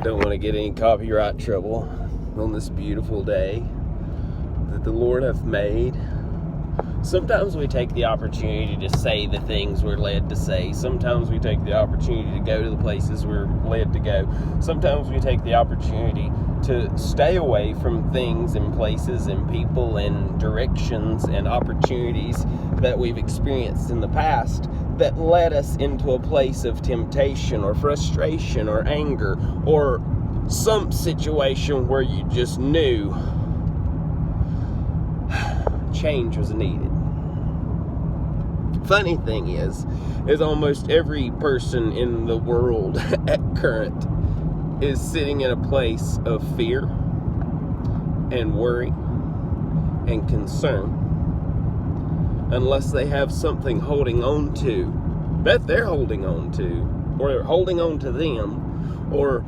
Don't want to get any copyright trouble on this beautiful day that the Lord hath made. Sometimes we take the opportunity to say the things we're led to say. Sometimes we take the opportunity to go to the places we're led to go. Sometimes we take the opportunity to stay away from things and places and people and directions and opportunities that we've experienced in the past that led us into a place of temptation or frustration or anger or some situation where you just knew change was needed. Funny thing is almost every person in the world at current is sitting in a place of fear and worry and concern unless they have something holding on to that they're holding on to, or holding on to them, or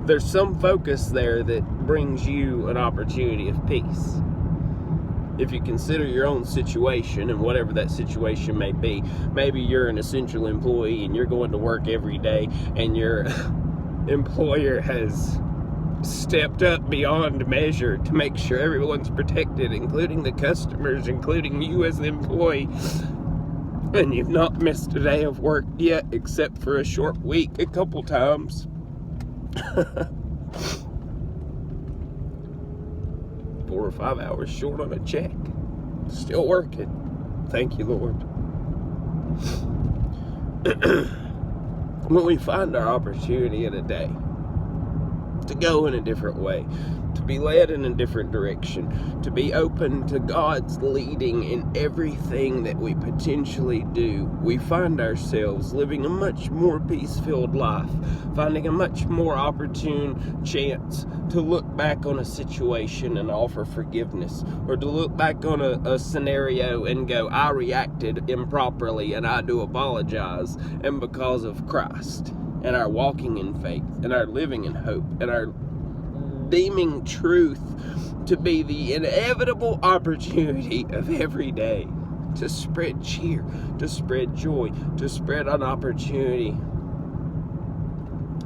there's some focus there that brings you an opportunity of peace. If you consider your own situation and whatever that situation may be, maybe you're an essential employee and you're going to work every day and your employer has stepped up beyond measure to make sure everyone's protected, including the customers, including you as the employee, and you've not missed a day of work yet except for a short week a couple times. 4 or 5 hours short on a check. Still working. Thank you, Lord. When we find our opportunity in a day to go in a different way, to be led in a different direction, to be open to God's leading in everything that we potentially do, we find ourselves living a much more peace-filled life, finding a much more opportune chance to look back on a situation and offer forgiveness, or to look back on a scenario and go, I reacted improperly and I do apologize, and because of Christ and our walking in faith and our living in hope and our deeming truth to be the inevitable opportunity of every day to spread cheer, to spread joy, to spread an opportunity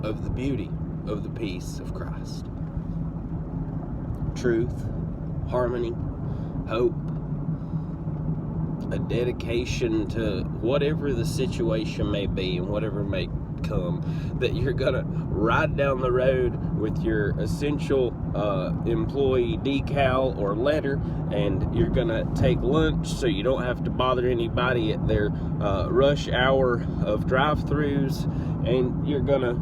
of the beauty of the peace of Christ. Truth, harmony, hope, a dedication to whatever the situation may be and whatever may come, that you're gonna ride down the road with your essential employee decal or letter, and you're gonna take lunch so you don't have to bother anybody at their rush hour of drive-thrus, and you're gonna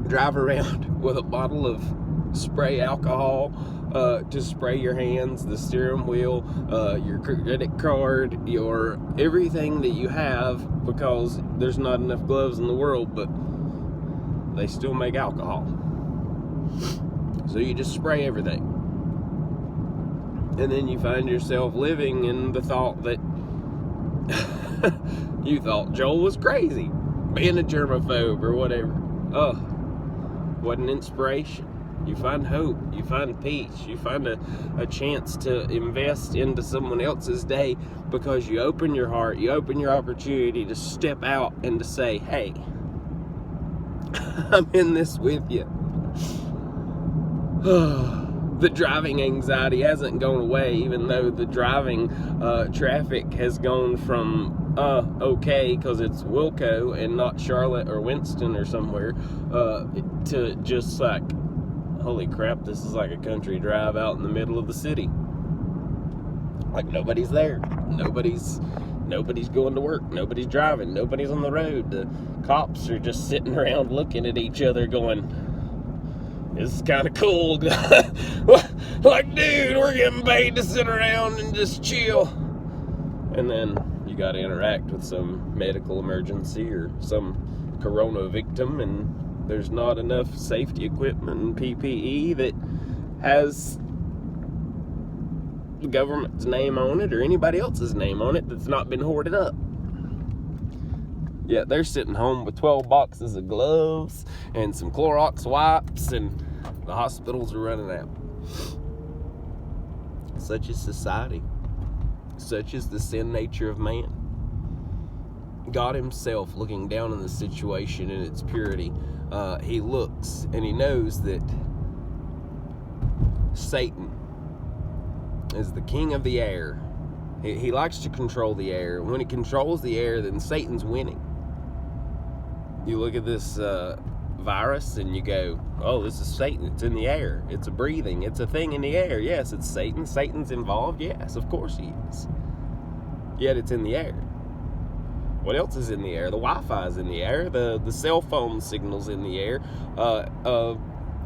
drive around with a bottle of spray alcohol to spray your hands, the steering wheel, your credit card, your everything that you have, because there's not enough gloves in the world, but they still make alcohol. So you just spray everything. And then you find yourself living in the thought that you thought Joel was crazy, being a germaphobe or whatever. What an inspiration. You find hope, you find peace, you find a chance to invest into someone else's day because you open your heart, you open your opportunity to step out and to say, hey, I'm in this with you. The driving anxiety hasn't gone away, even though the driving traffic has gone from okay, because it's Wilco and not Charlotte or Winston or somewhere, to just like, holy crap, this is like a country drive out in the middle of the city. Like nobody's there. Nobody's going to work. Nobody's driving. Nobody's on the road. The cops are just sitting around looking at each other going, this is kind of cool. Like, dude, we're getting paid to sit around and just chill. And then you got to interact with some medical emergency or some corona victim, and there's not enough safety equipment and PPE that has the government's name on it or anybody else's name on it that's not been hoarded up. Yeah, they're sitting home with 12 boxes of gloves and some Clorox wipes, and the hospitals are running out. Such is society. Such is the sin nature of man. God himself, looking down on the situation in its purity, he looks and he knows that Satan is the king of the air. He likes to control the air. When he controls the air, then Satan's winning. You look at this virus and you go, oh, this is Satan. It's in the air. It's a breathing. It's a thing in the air. Yes, it's Satan. Satan's involved. Yes, of course he is. Yet it's in the air. What else is in the air? The Wi-Fi is in the air. The cell phone signal's in the air.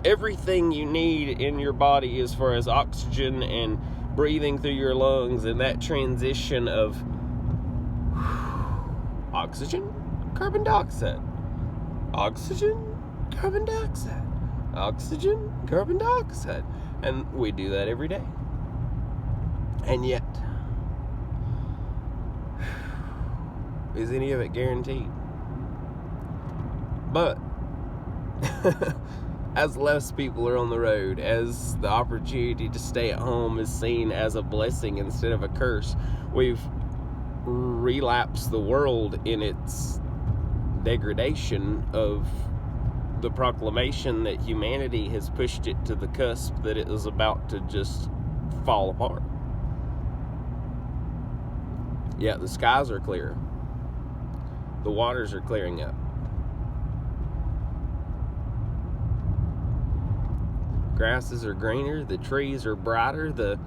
Everything you need in your body as far as oxygen and breathing through your lungs, and that transition of oxygen, carbon dioxide, oxygen, carbon dioxide, oxygen, carbon dioxide. And we do that every day. And yet, is any of it guaranteed? But as less people are on the road, as the opportunity to stay at home is seen as a blessing instead of a curse, we've relapsed the world in its degradation of the proclamation that humanity has pushed it to the cusp that it is about to just fall apart. Yeah, the skies are clear. The waters are clearing up. Grasses are greener, the trees are brighter, the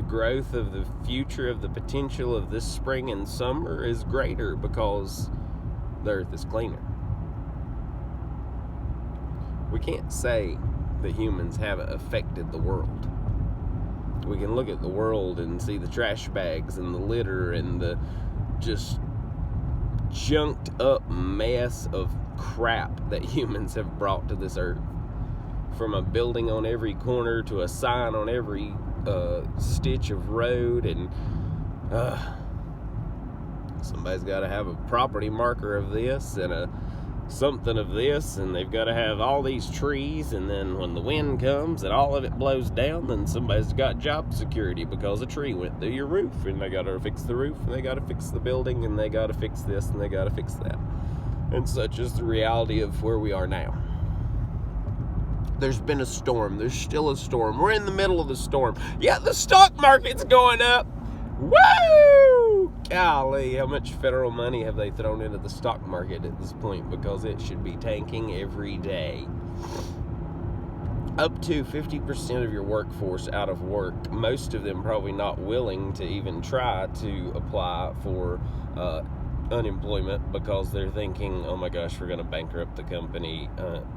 growth of the future, of the potential of this spring and summer is greater because the earth is cleaner. We can't say that humans haven't affected the world. We can look at the world and see the trash bags and the litter and the just junked up mess of crap that humans have brought to this earth. From a building on every corner to a sign on every stitch of road, and somebody's got to have a property marker of this and a something of this, and they've got to have all these trees, and then when the wind comes and all of it blows down, then somebody's got job security because a tree went through your roof, and they got to fix the roof, and they got to fix the building, and they got to fix this, and they got to fix that. And such is the reality of where we are now. There's been a storm. There's still a storm. We're in the middle of the storm. Yeah, the stock market's going up. Woo! Golly, how much federal money have they thrown into the stock market at this point? Because it should be tanking every day. Up to 50% of your workforce out of work. Most of them probably not willing to even try to apply for unemployment because they're thinking, oh my gosh, we're going to bankrupt the company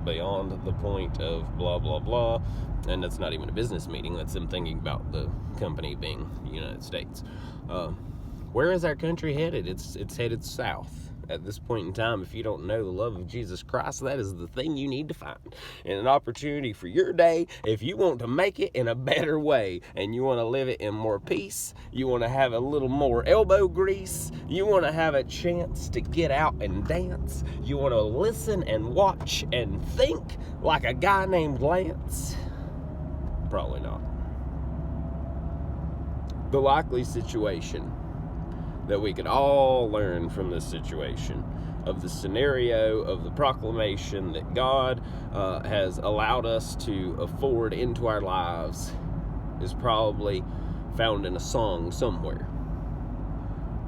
beyond the point of blah, blah, blah. And that's not even a business meeting. That's them thinking about the company being the United States. Where is our country headed? It's headed south. At this point in time, if you don't know the love of Jesus Christ, that is the thing you need to find. And an opportunity for your day, if you want to make it in a better way, and you want to live it in more peace, you want to have a little more elbow grease, you want to have a chance to get out and dance, you want to listen and watch and think like a guy named Lance, probably not. The likely situation that we could all learn from this situation, of the scenario, of the proclamation that God has allowed us to afford into our lives, is probably found in a song somewhere.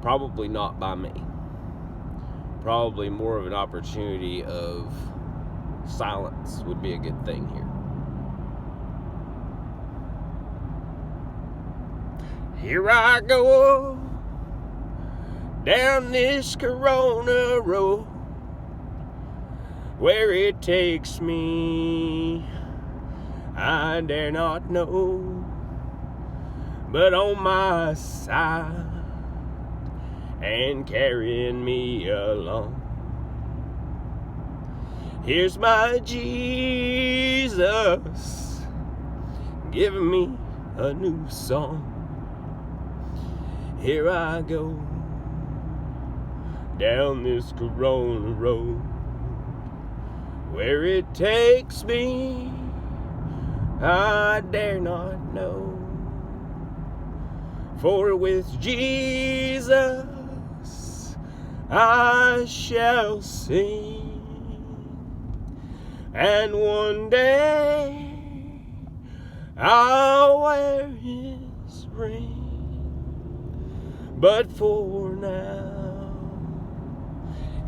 Probably not by me. Probably more of an opportunity of silence would be a good thing here. Here I go down this Corona road, where it takes me I dare not know, but on my side and carrying me along, here's my Jesus giving me a new song. Here I go down this Corona road, where it takes me I dare not know, for with Jesus I shall sing and one day I'll wear his ring. But for now,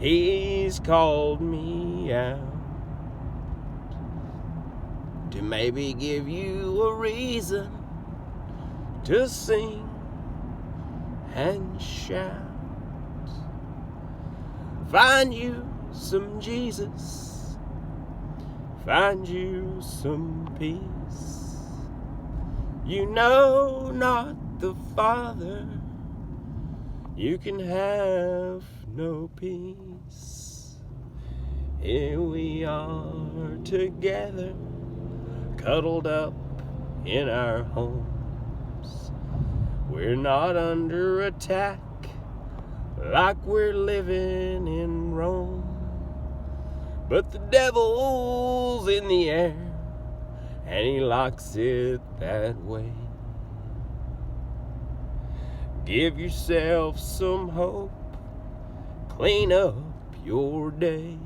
he's called me out to maybe give you a reason to sing and shout. Find you some Jesus, find you some peace. You know not the Father, you can have no peace. Here we are together, cuddled up in our homes. We're not under attack like we're living in Rome, but the devil's in the air and he likes it that way. Give yourself some hope, clean up your day.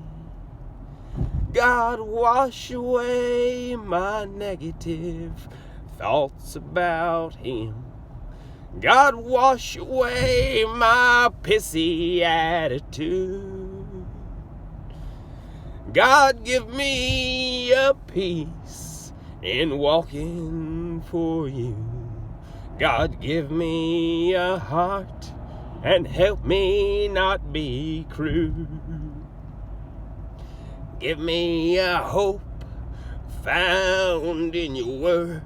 God, wash away my negative thoughts about him. God, wash away my pissy attitude. God, give me a peace in walking for you. God, give me a heart and help me not be crude. Give me a hope found in your word.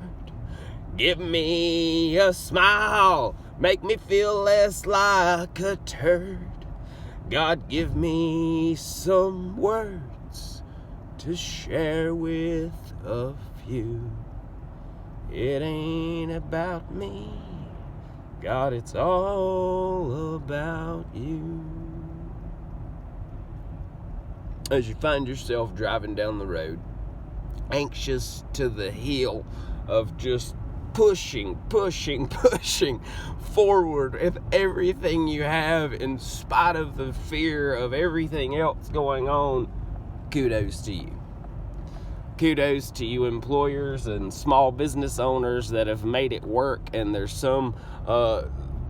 Give me a smile, make me feel less like a turd. God, give me some words to share with a few. It ain't about me, God, it's all about you. As you find yourself driving down the road, anxious to the hill of just pushing forward with everything you have in spite of the fear of everything else going on, kudos to you. Kudos to you employers and small business owners that have made it work, and there's some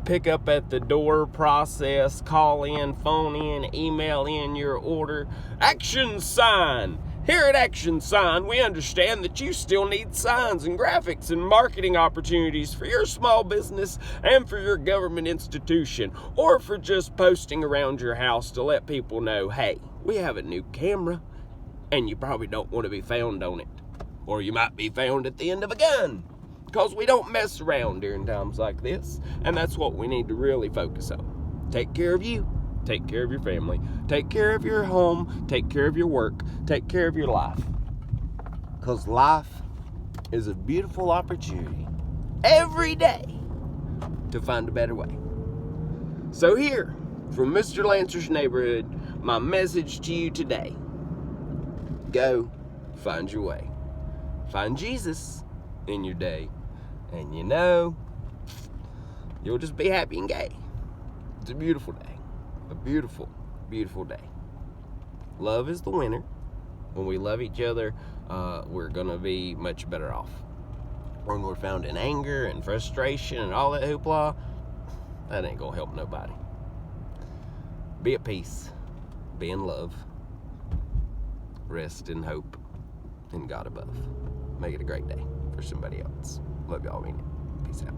pick up at the door process, call in, phone in, email in your order. Action Sign. Here at Action Sign, we understand that you still need signs and graphics and marketing opportunities for your small business and for your government institution, or for just posting around your house to let people know, hey, we have a new camera, and you probably don't want to be found on it. Or you might be found at the end of a gun, because we don't mess around during times like this, and that's what we need to really focus on. Take care of you. Take care of your family. Take care of your home. Take care of your work. Take care of your life. Because life is a beautiful opportunity every day to find a better way. So here, from Mr. Lancer's Neighborhood, my message to you today: go find your way. Find Jesus in your day, and you know, you'll just be happy and gay. It's a beautiful day. A beautiful, beautiful day. Love is the winner. When we love each other, we're going to be much better off. When we're found in anger and frustration and all that hoopla, that ain't going to help nobody. Be at peace. Be in love. Rest in hope in God above. Make it a great day for somebody else. Love y'all. Mean it. Peace out.